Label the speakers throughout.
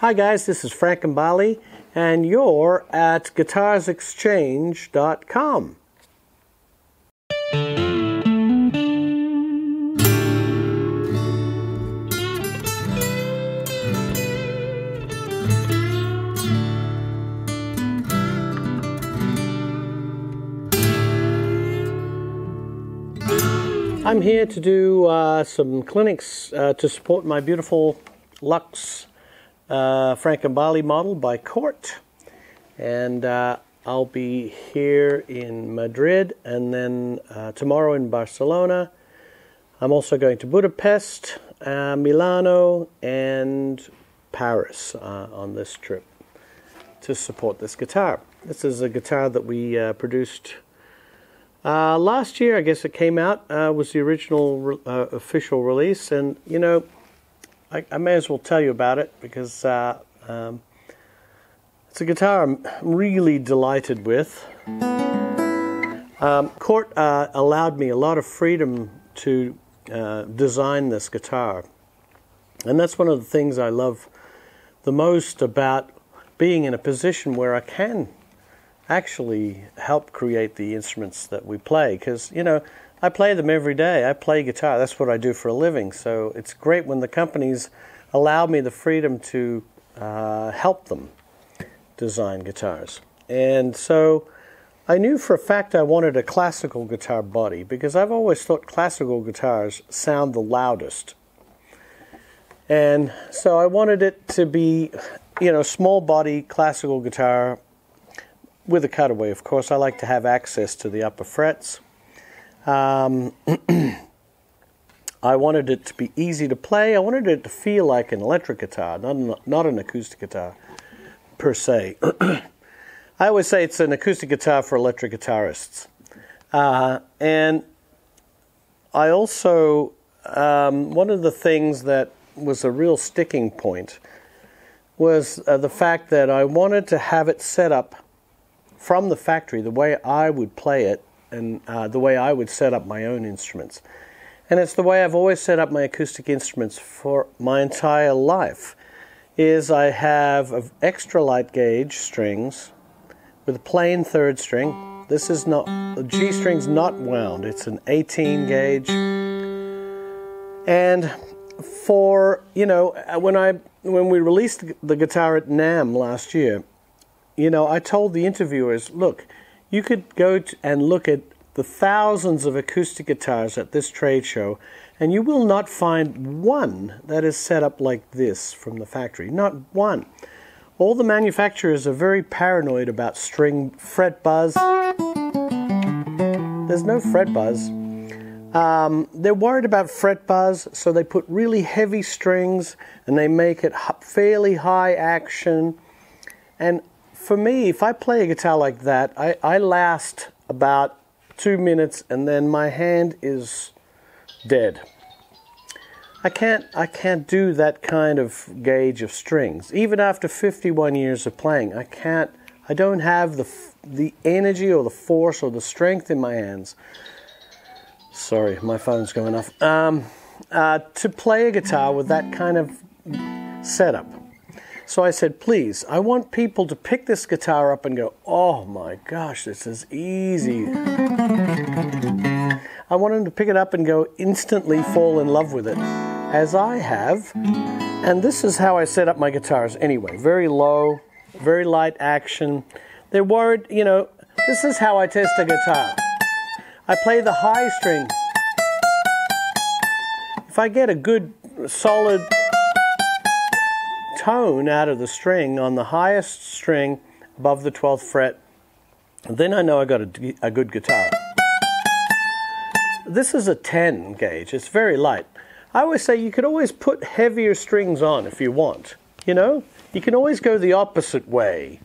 Speaker 1: Hi guys, this is Frank Gambale, and you're at guitarsexchange.com. I'm here to do some clinics to support my beautiful Lux Frank Gambale model by Court, and I'll be here in Madrid and then tomorrow in Barcelona. I'm also going to Budapest, Milano, and Paris on this trip to support this guitar. This is a guitar that we produced last year. I guess it came out, was the original official release, and you know, I may as well tell you about it because it's a guitar I'm really delighted with. Court allowed me a lot of freedom to design this guitar, and that's one of the things I love the most about being in a position where I can actually help create the instruments that we play, because you know, I play them every day. I play guitar. That's what I do for a living. So it's great when the companies allow me the freedom to help them design guitars. And so I knew for a fact I wanted a classical guitar body, because I've always thought classical guitars sound the loudest. And so I wanted it to be, you know, small body classical guitar with a cutaway, of course. I like to have access to the upper frets. I wanted it to be easy to play. I wanted it to feel like an electric guitar, not an acoustic guitar per se. I always say it's an acoustic guitar for electric guitarists. And I also, one of the things that was a real sticking point was the fact that I wanted to have it set up from the factory the way I would play it, and the way I would set up my own instruments. And it's the way I've always set up my acoustic instruments for my entire life, is I have extra light gauge strings with a plain third string. This is not, the G string's not wound, it's an 18 gauge. And for, you know, when we released the guitar at NAMM last year, you know, I told the interviewers, look, you could go and look at the thousands of acoustic guitars at this trade show, and you will not find one that is set up like this from the factory. Not one. All the manufacturers are very paranoid about string fret buzz. There's no fret buzz. They're worried about fret buzz, so they put really heavy strings and they make it fairly high action. And for me, if I play a guitar like that, I last about 2 minutes and then my hand is dead. I can't do that kind of gauge of strings. Even after 51 years of playing, I don't have the energy or the force or the strength in my hands. Sorry, my phone's going off. To play a guitar with that kind of setup. So I said, please, I want people to pick this guitar up and go, oh my gosh, this is easy. I want them to pick it up and go instantly fall in love with it, as I have. And this is how I set up my guitars anyway. Very low, very light action. They're worried, you know, this is how I test a guitar. I play the high string. If I get a good, solid tone out of the string on the highest string above the 12th fret, then I know I got a good guitar. This is a 10 gauge. It's very light. I always say you could always put heavier strings on if you want. You know, you can always go the opposite way.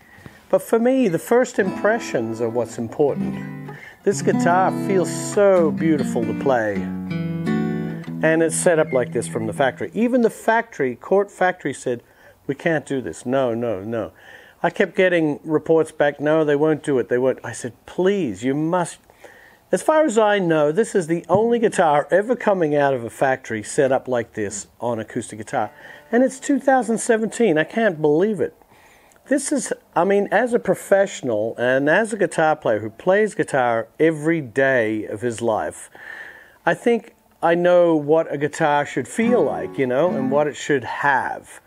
Speaker 1: But for me, the first impressions are what's important. This guitar feels so beautiful to play. And it's set up like this from the factory. Even the factory, Court Factory, said, we can't do this. No, no, no. I kept getting reports back, no, they won't do it. They won't. I said, please, you must As far as I know, this is the only guitar ever coming out of a factory set up like this on acoustic guitar. And it's 2017. I can't believe it. This is, I mean, as a professional and as a guitar player who plays guitar every day of his life, I think I know what a guitar should feel like, you know, and what it should have.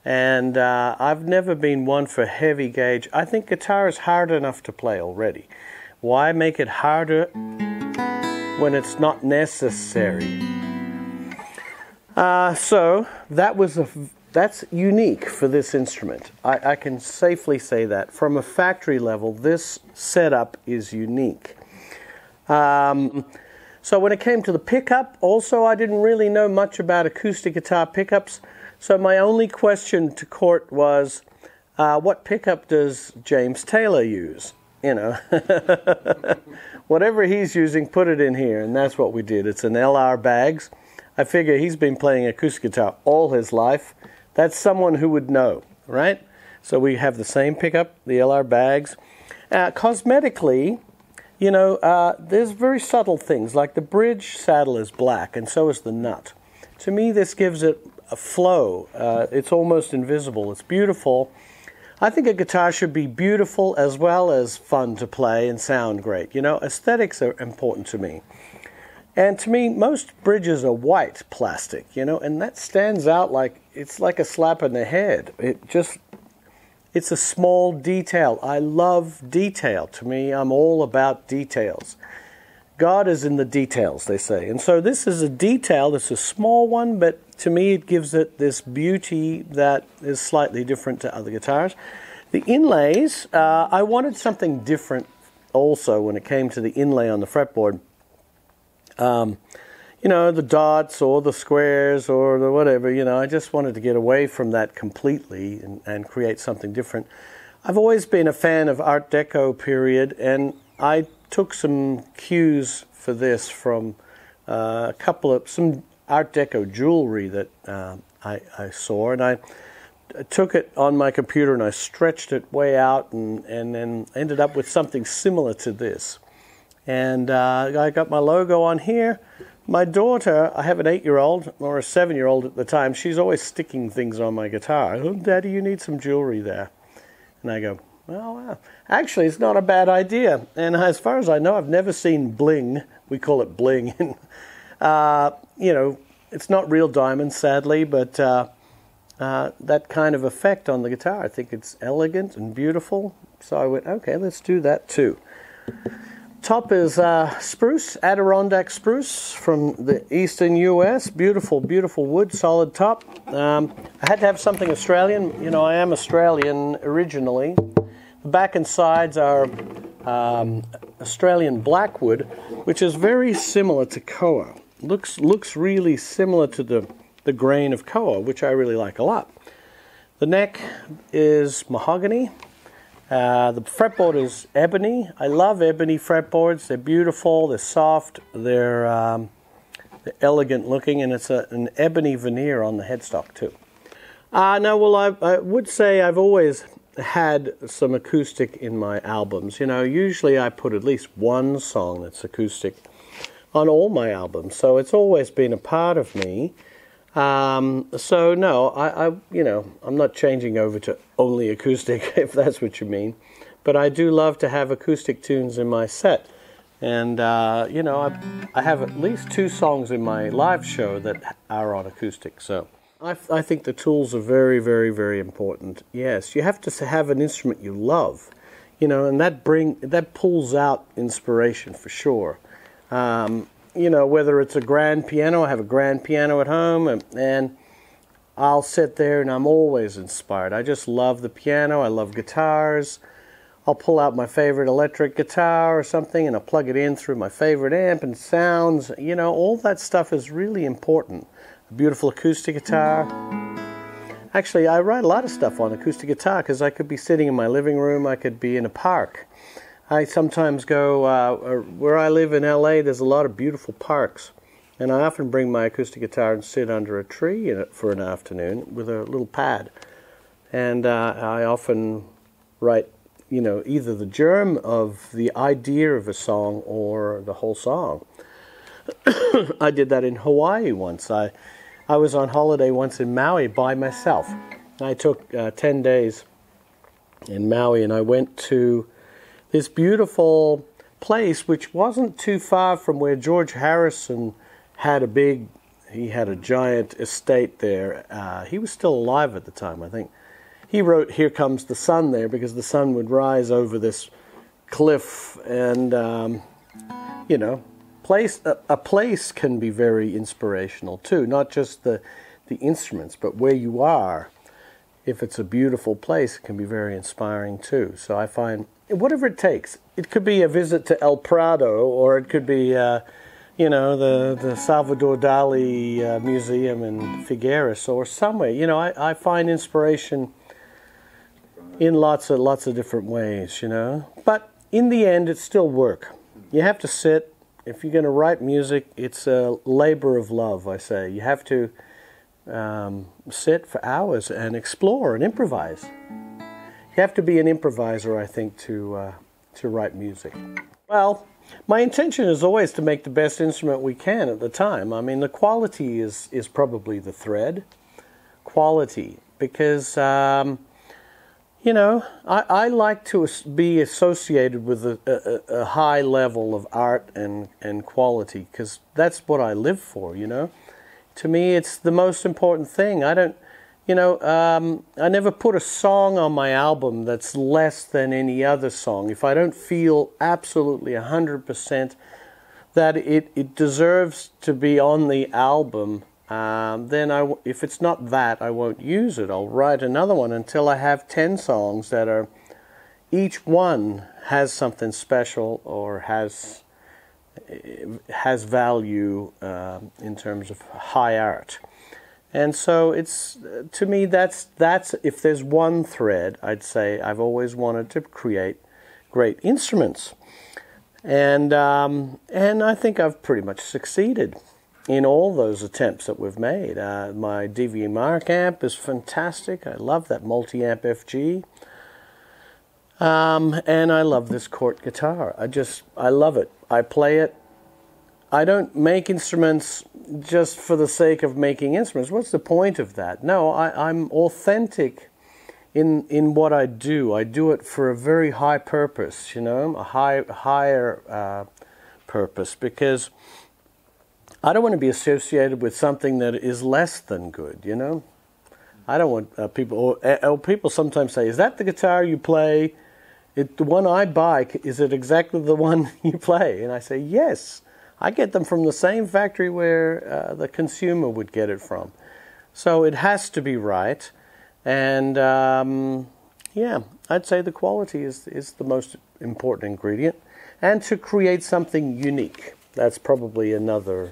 Speaker 1: And I've never been one for heavy gauge. I think guitar is hard enough to play already. Why make it harder when it's not necessary? So that's unique for this instrument. I can safely say that. From a factory level, this setup is unique. So when it came to the pickup, also I didn't really know much about acoustic guitar pickups. So my only question to Court was, what pickup does James Taylor use? You know, whatever he's using, put it in here, and that's what we did. It's an LR Baggs. I figure he's been playing acoustic guitar all his life. That's someone who would know, right? So we have the same pickup, the LR Baggs. Cosmetically, you know, there's very subtle things, like the bridge saddle is black, and so is the nut. To me, this gives it a flow. It's almost invisible. It's beautiful. I think a guitar should be beautiful as well as fun to play and sound great. You know, aesthetics are important to me. And to me, most bridges are white plastic, you know, and that stands out like, it's like a slap in the head. It's a small detail. I love detail. To me, I'm all about details. God is in the details, they say. And so this is a detail. It's a small one, but to me it gives it this beauty that is slightly different to other guitars. The inlays, I wanted something different also when it came to the inlay on the fretboard. You know, the dots or the squares or the whatever, you know, I just wanted to get away from that completely and create something different. I've always been a fan of Art Deco period, and I took some cues for this from some Art Deco jewelry that I saw, and I took it on my computer and I stretched it way out and then ended up with something similar to this. And I got my logo on here. My daughter, I have an 8-year-old or a 7-year-old at the time, she's always sticking things on my guitar. Oh, Daddy, you need some jewelry there. And I go, well, actually, it's not a bad idea. And as far as I know, I've never seen bling. We call it bling. You know, it's not real diamonds, sadly, but that kind of effect on the guitar, I think it's elegant and beautiful. So I went, okay, let's do that too. Top is spruce, Adirondack spruce from the eastern U.S. Beautiful, beautiful wood, solid top. I had to have something Australian. You know, I am Australian originally. The back and sides are Australian blackwood, which is very similar to koa. Looks really similar to the grain of koa, which I really like a lot. The neck is mahogany. The fretboard is ebony. I love ebony fretboards. They're beautiful, they're soft, they're elegant looking, and it's an ebony veneer on the headstock too. Now, well, I would say I've always had some acoustic in my albums. You know, usually I put at least one song that's acoustic on all my albums, so it's always been a part of me. So no, you know, I'm not changing over to only acoustic, if that's what you mean. But I do love to have acoustic tunes in my set. And, you know, I have at least 2 songs in my live show that are on acoustic. So I think the tools are very, very, very important. Yes, you have to have an instrument you love, you know, and that pulls out inspiration for sure. You know, whether it's a grand piano, I have a grand piano at home, and I'll sit there and I'm always inspired. I just love the piano. I love guitars. I'll pull out my favorite electric guitar or something and I'll plug it in through my favorite amp and sounds. You know, all that stuff is really important. A beautiful acoustic guitar. Actually, I write a lot of stuff on acoustic guitar because I could be sitting in my living room. I could be in a park. I sometimes go, where I live in LA, there's a lot of beautiful parks. And I often bring my acoustic guitar and sit under a tree for an afternoon with a little pad. And I often write either the germ of the idea of a song or the whole song. I did that in Hawaii once. I was on holiday once in Maui by myself. I took 10 days in Maui, and I went to this beautiful place which wasn't too far from where George Harrison had a giant estate there. He was still alive at the time, I think. He wrote "Here Comes the Sun" there because the sun would rise over this cliff, and a place can be very inspirational too, not just the instruments, but where you are. If it's a beautiful place, it can be very inspiring too. So I find, whatever it takes, it could be a visit to El Prado, or it could be the Salvador Dali Museum in Figueres or somewhere. I find inspiration in lots of different ways, But in the end, it's still work. You have to sit. If you're going to write music, it's a labor of love, I say. You have to sit for hours and explore and improvise. You have to be an improviser, I think, to write music. Well, my intention is always to make the best instrument we can at the time. I mean, the quality is probably the thread. Quality, because I like to be associated with a high level of art and quality, because that's what I live for, To me, it's the most important thing. I never put a song on my album that's less than any other song. If I don't feel absolutely 100% that it deserves to be on the album, then if it's not that, I won't use it. I'll write another one until I have 10 songs that are, each one has something special or has value in terms of high art. And so it's, to me, that's if there's one thread, I'd say I've always wanted to create great instruments. And I think I've pretty much succeeded in all those attempts that we've made. My DV Mark amp is fantastic. I love that multi-amp FG. And I love this Cort guitar. I love it. I play it. I don't make instruments just for the sake of making instruments. What's the point of that? No, I'm authentic in what I do. I do it for a very high purpose, a higher purpose, because I don't want to be associated with something that is less than good, I don't want people sometimes say, "Is that the guitar you play? The one I buy, is it exactly the one you play?" And I say, yes. I get them from the same factory where the consumer would get it from. So it has to be right. And I'd say the quality is the most important ingredient. And to create something unique. That's probably another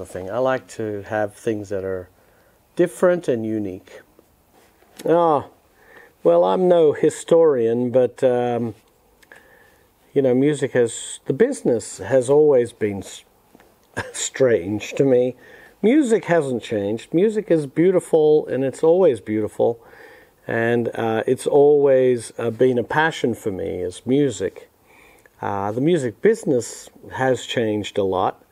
Speaker 1: thing. I like to have things that are different and unique. Well, I'm no historian, but the business has always been strange to me. Music hasn't changed. Music is beautiful, and it's always beautiful. And it's always been a passion for me, is music. The music business has changed a lot.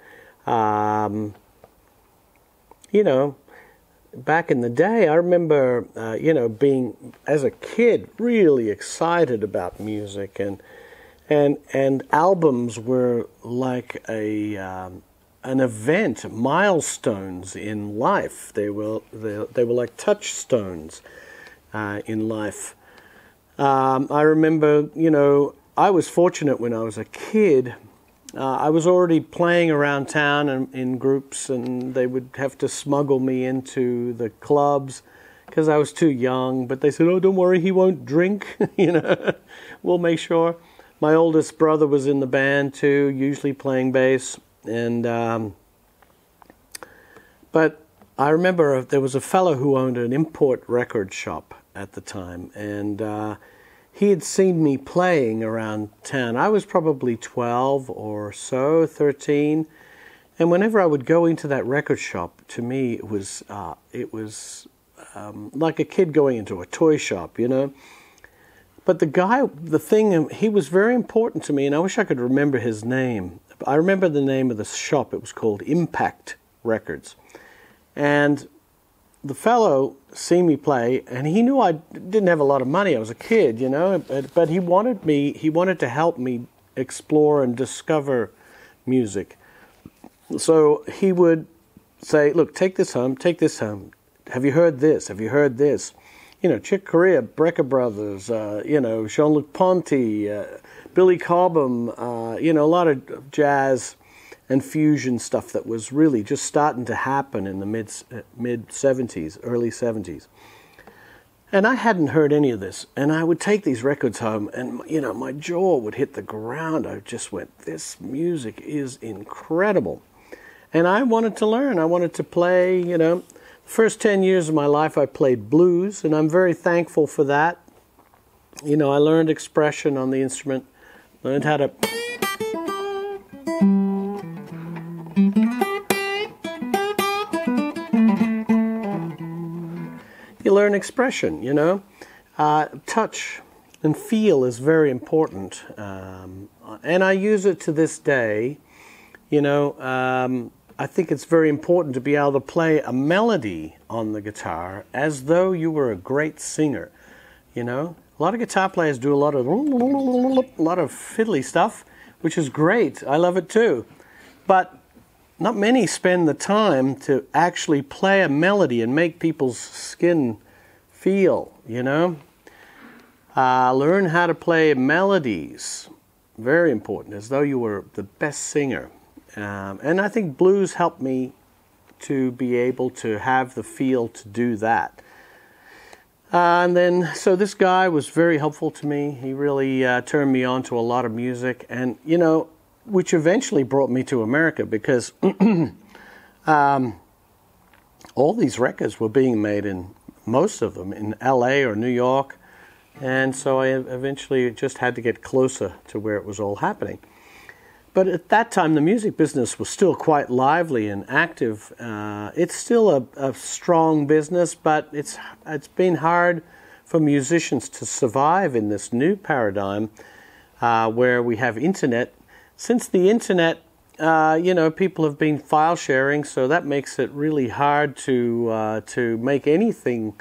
Speaker 1: Back in the day, I remember, being, as a kid, really excited about music, and albums were like an event, milestones in life. They were like touchstones in life. I remember, I was fortunate when I was a kid. I was already playing around town in groups, and they would have to smuggle me into the clubs because I was too young. But they said, "Oh, don't worry, he won't drink. We'll make sure." My oldest brother was in the band too, usually playing bass. But I remember there was a fellow who owned an import record shop at the time, and he had seen me playing around town. I was probably 12 or so, 13, and whenever I would go into that record shop, to me it was like a kid going into a toy shop, But he was very important to me, and I wish I could remember his name. I remember the name of the shop. It was called Impact Records. And the fellow seen me play, and he knew I didn't have a lot of money. I was a kid, you know, but he wanted to help me explore and discover music. So he would say, look, take this home. Have you heard this? Have you heard this? You know, Chick Corea, Brecker Brothers, you know, Jean-Luc Ponty, Billy Cobham, you know, a lot of jazz and fusion stuff that was really just starting to happen in the mid-70s, early 70s. And I hadn't heard any of this. And I would take these records home and, you know, my jaw would hit the ground. I just went, this music is incredible. And I wanted to learn. I wanted to play, you know. The first 10 years of my life I played blues, and I'm very thankful for that. You know, I learned expression on the instrument, learned how to... You learn expression, you know. Touch and feel is very important. And I use it to this day. You know, I think it's very important to be able to play a melody on the guitar as though you were a great singer. You know, a lot of guitar players do a lot of fiddly stuff, which is great. I love it too. But not many spend the time to actually play a melody and make people's skin feel, you know. Learn how to play melodies. Very important, as though you were the best singer. And I think blues helped me to be able to have the feel to do that. And then, so this guy was very helpful to me. He really turned me on to a lot of music, and, you know, which eventually brought me to America, because all these records were being made most of them in LA or New York, and so I eventually just had to get closer to where it was all happening. But at that time, the music business was still quite lively and active. It's still a strong business, but it's been hard for musicians to survive in this new paradigm where we have internet. Since the internet, you know, people have been file sharing, so that makes it really hard to make anything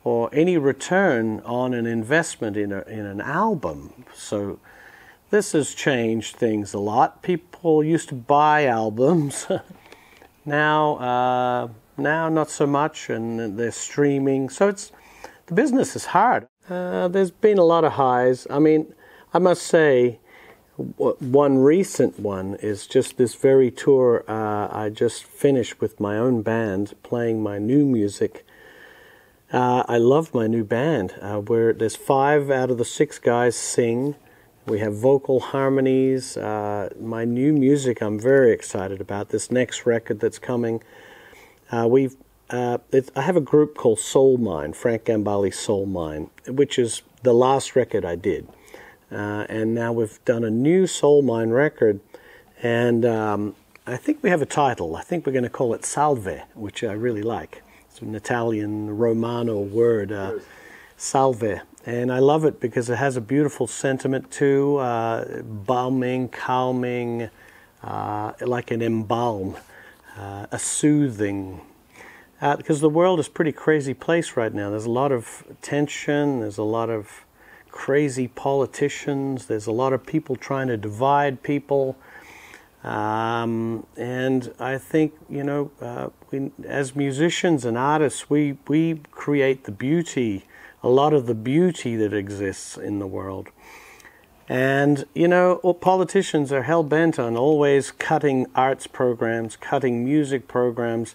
Speaker 1: or any return on an investment in an album. So this has changed things a lot. People used to buy albums. Now not so much, and they're streaming. So the business is hard. There's been a lot of highs. I mean, I must say, one recent one is just this very tour I just finished with my own band, playing my new music. I love my new band, where there's 5 out of the 6 guys sing. We have vocal harmonies. My new music I'm very excited about. This next record that's coming. I have a group called Soul Mind, Frank Gambale Soul Mind, which is the last record I did. And now we've done a new Soul Mind record, and I think we have a title. I think we're going to call it Salve, which I really like. It's an Italian Romano word, salve. And I love it because it has a beautiful sentiment too, balming, calming, like an embalm, a soothing. Because the world is a pretty crazy place right now. There's a lot of tension, there's a lot of crazy politicians, there's a lot of people trying to divide people. And I think, you know, as musicians and artists, we create the beauty, a lot of the beauty that exists in the world. And, you know, politicians are hell-bent on always cutting arts programs, cutting music programs,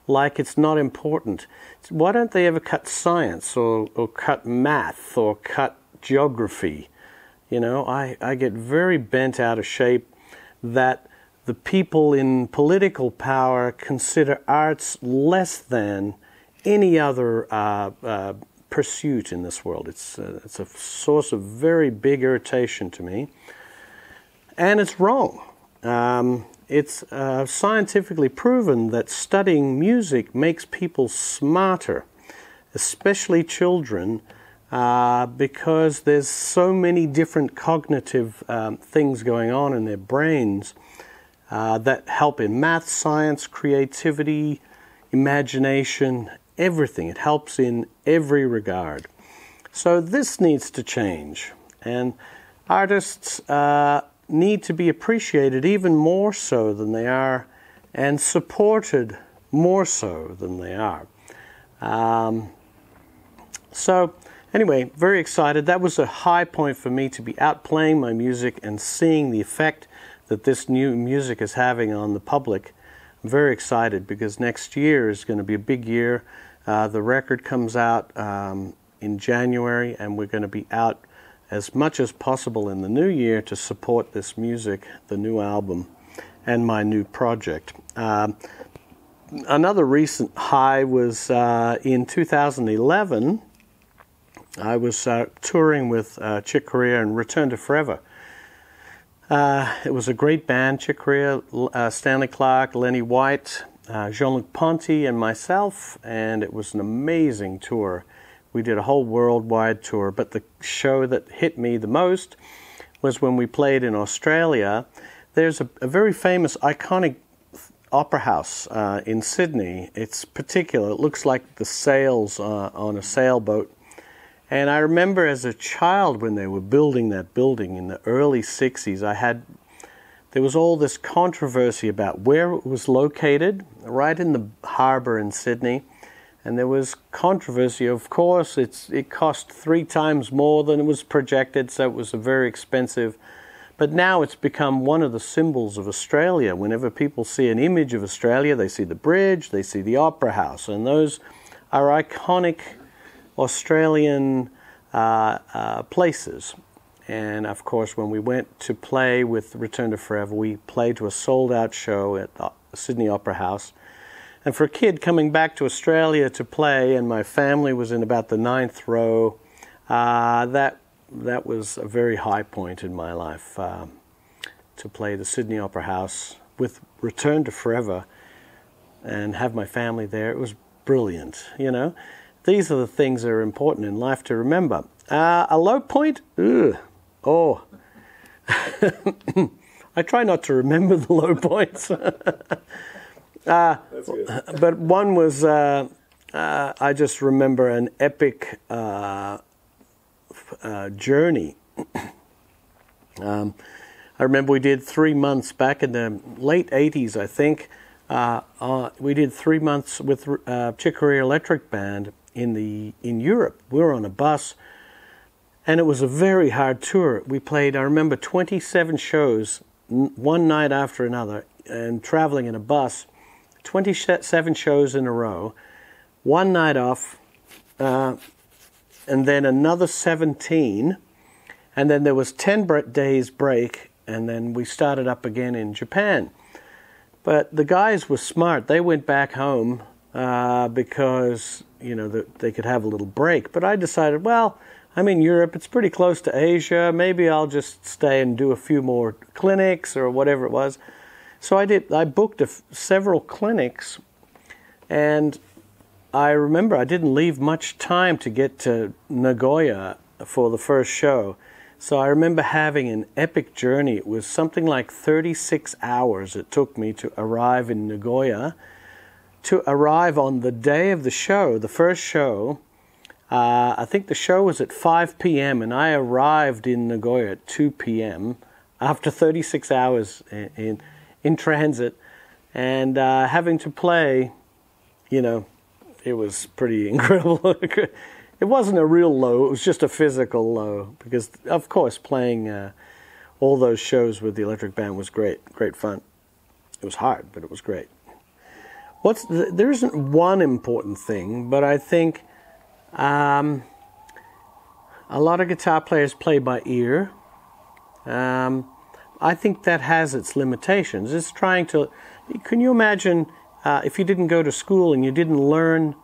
Speaker 1: like it's not important. Why don't they ever cut science or cut math or cut geography? You know, I get very bent out of shape that the people in political power consider arts less than any other pursuit in this world. It's a source of very big irritation to me, and it's wrong. It's scientifically proven that studying music makes people smarter, especially children. because there's so many different cognitive things going on in their brains that help in math, science, creativity, imagination, everything. It helps in every regard. So this needs to change, and artists need to be appreciated even more so than they are, and supported more so than they are. So anyway, very excited. That was a high point for me, to be out playing my music and seeing the effect that this new music is having on the public. I'm very excited because next year is going to be a big year. The record comes out in January, and we're going to be out as much as possible in the new year to support this music, the new album, and my new project. Another recent high was in 2011. I was touring with Chick Corea and Return to Forever. It was a great band, Chick Corea, Stanley Clarke, Lenny White, Jean-Luc Ponty, and myself, and it was an amazing tour. We did a whole worldwide tour, but the show that hit me the most was when we played in Australia. There's a very famous, iconic opera house in Sydney. It's particular. It looks like the sails on a sailboat. And I remember as a child when they were building that building in the early 60s, there was all this controversy about where it was located, right in the harbour in Sydney. And there was controversy. Of course, it cost 3 times more than it was projected, so it was very expensive. But now it's become one of the symbols of Australia. Whenever people see an image of Australia, they see the bridge, they see the opera house, and those are iconic Australian places. And of course, when we went to play with Return to Forever, we played to a sold-out show at the Sydney Opera House. And for a kid coming back to Australia to play, and my family was in about the 9th row, that was a very high point in my life, to play the Sydney Opera House with Return to Forever and have my family there. It was brilliant, you know. These are the things that are important in life to remember. A low point? Ugh. Oh. I try not to remember the low points.
Speaker 2: That's good.
Speaker 1: But one was, I just remember an epic journey. I remember we did 3 months back in the late 80s, I think. We did 3 months with Chick Corea Electric Band in Europe. We were on a bus, and it was a very hard tour. We played, I remember, 27 shows, one night after another, and traveling in a bus. 27 shows in a row, one night off, and then another 17, and then there was 10 days break, and then we started up again in Japan. But the guys were smart. They went back home because, you know, they could have a little break. But I decided, well, I'm in Europe. It's pretty close to Asia. Maybe I'll just stay and do a few more clinics or whatever it was. So I did. I booked several clinics, and I remember I didn't leave much time to get to Nagoya for the first show. So I remember having an epic journey. It was something like 36 hours it took me to arrive in Nagoya. To arrive on the day of the show, the first show, I think the show was at 5 p.m. and I arrived in Nagoya at 2 p.m. after 36 hours in transit, and having to play, you know, it was pretty incredible. It wasn't a real low, it was just a physical low, because, of course, playing all those shows with the electric band was great fun. It was hard, but it was great. There isn't one important thing, but I think a lot of guitar players play by ear. I think that has its limitations. It's trying to... Can you imagine if you didn't go to school and you didn't learn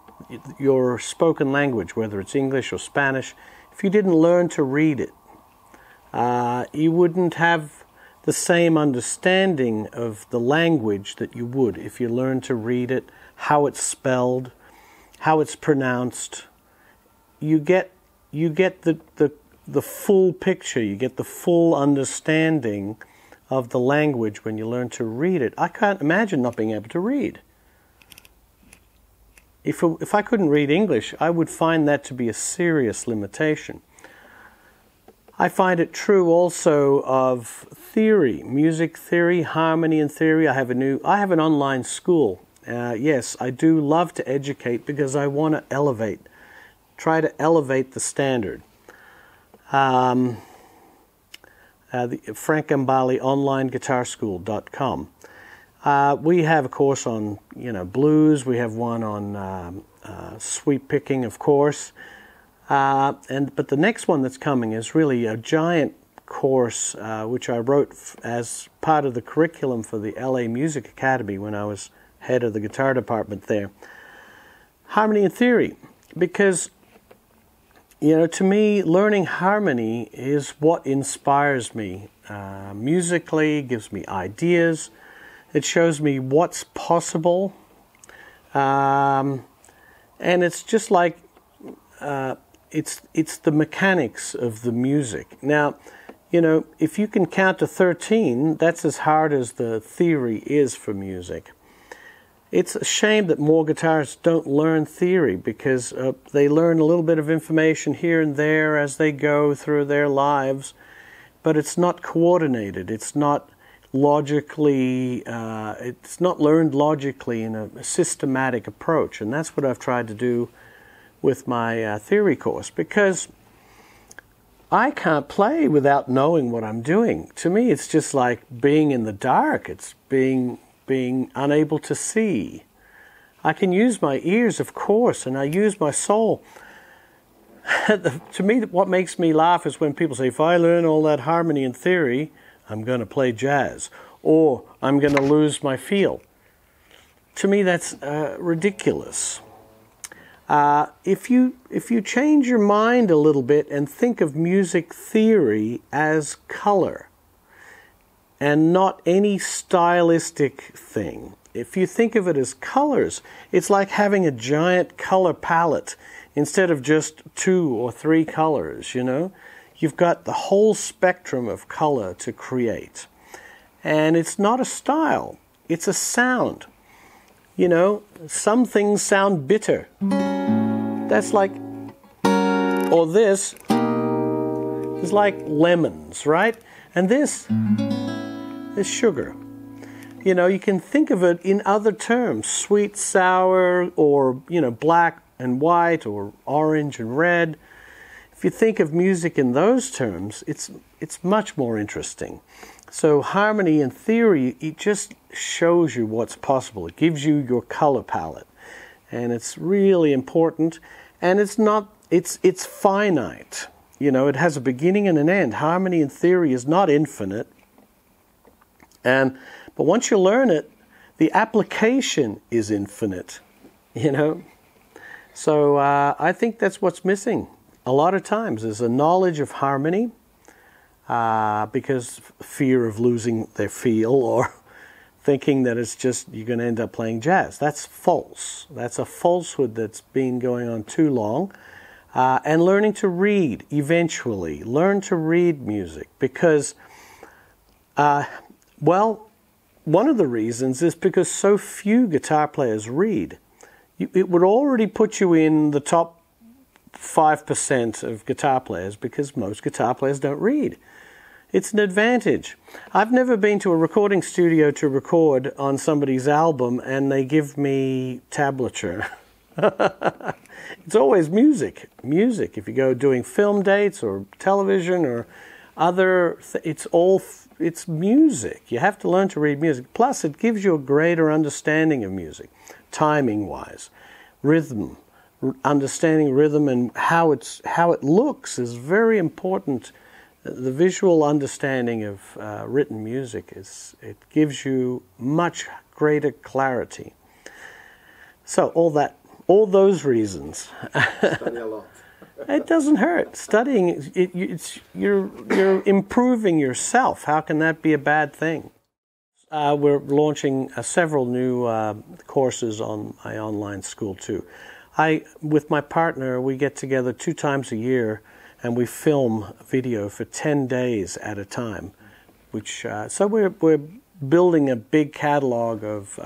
Speaker 1: your spoken language, whether it's English or Spanish, if you didn't learn to read it, you wouldn't have the same understanding of the language that you would if you learned to read it, how it's spelled, how it's pronounced. You get you get the full picture, you get the full understanding of the language when you learn to read it. I can't imagine not being able to read. If I couldn't read English, I would find that to be a serious limitation. I find it true also of theory, music theory, harmony and theory. I have an online school. Yes, I do love to educate because I want to try to elevate the standard. The Frank Gambale online guitarschool.com. We have a course on blues. We have one on sweep picking, of course. But the next one that's coming is really a giant course which I wrote as part of the curriculum for the LA Music Academy when I was head of the guitar department there. Harmony and theory, because to me, learning harmony is what inspires me musically, gives me ideas. It shows me what's possible, and it's just like it's the mechanics of the music. Now, if you can count to 13, that's as hard as the theory is for music. It's a shame that more guitarists don't learn theory because they learn a little bit of information here and there as they go through their lives, but it's not coordinated. It's not logically. It's not learned logically in a systematic approach, and that's what I've tried to do with my theory course, because I can't play without knowing what I'm doing. To me, it's just like being in the dark. It's being unable to see. I can use my ears, of course, and I use my soul. To me, what makes me laugh is when people say, if I learn all that harmony and theory, I'm going to play jazz, or I'm going to lose my feel. To me, that's ridiculous. If you change your mind a little bit and think of music theory as color, and not any stylistic thing. If you think of it as colors, it's like having a giant color palette instead of just 2 or 3 colors, You've got the whole spectrum of color to create. And it's not a style, it's a sound. Some things sound bitter. That's like, or this is like lemons, right? And this is sugar. You can think of it in other terms, sweet, sour, or, black and white, or orange and red. If you think of music in those terms, it's much more interesting. So harmony and theory, it just shows you what's possible. It gives you your color palette. And it's really important. And it's finite. It has a beginning and an end. Harmony and theory is not infinite. But once you learn it, the application is infinite, So I think that's what's missing a lot of times is a knowledge of harmony, because fear of losing their feel or thinking that it's just you're going to end up playing jazz. That's false. That's a falsehood that's been going on too long. And learning to read eventually. Learn to read music because, one of the reasons is because so few guitar players read. It would already put you in the top 5% of guitar players because most guitar players don't read. It's an advantage. I've never been to a recording studio to record on somebody's album and they give me tablature. It's always music. Music. If you go doing film dates or television or other, it's music. You have to learn to read music. Plus, it gives you a greater understanding of music, timing-wise, rhythm, understanding rhythm and how it looks is very important. The visual understanding of written music it gives you much greater clarity. So all those reasons.
Speaker 2: Study a lot.
Speaker 1: It doesn't hurt. Studying, you're improving yourself. How can that be a bad thing? We're launching several new courses on my online school too. with my partner, we get together 2 times a year and we film video for 10 days at a time. So we're building a big catalog of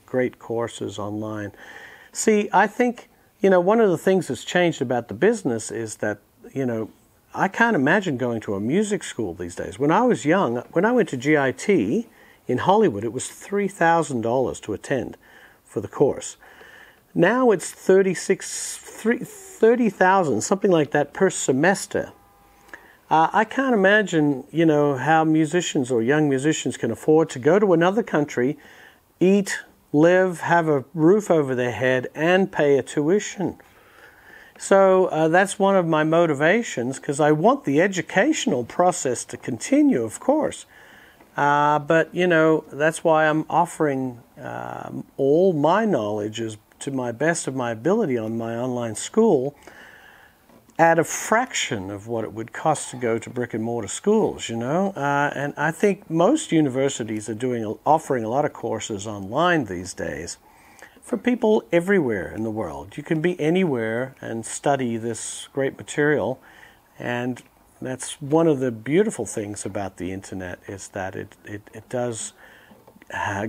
Speaker 1: great courses online. See, I think, one of the things that's changed about the business is that, I can't imagine going to a music school these days. When I was young, when I went to GIT in Hollywood, it was $3,000 to attend for the course. Now it's $30,000, something like that, per semester. I can't imagine, how musicians or young musicians can afford to go to another country, eat, live, have a roof over their head, and pay a tuition. So that's one of my motivations, because I want the educational process to continue, of course. But, that's why I'm offering all my knowledge to my best of my ability on my online school at a fraction of what it would cost to go to brick and mortar schools, and I think most universities are offering a lot of courses online these days for people everywhere in the world. You can be anywhere and study this great material, and that's one of the beautiful things about the internet, is that it does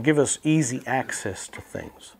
Speaker 1: give us easy access to things.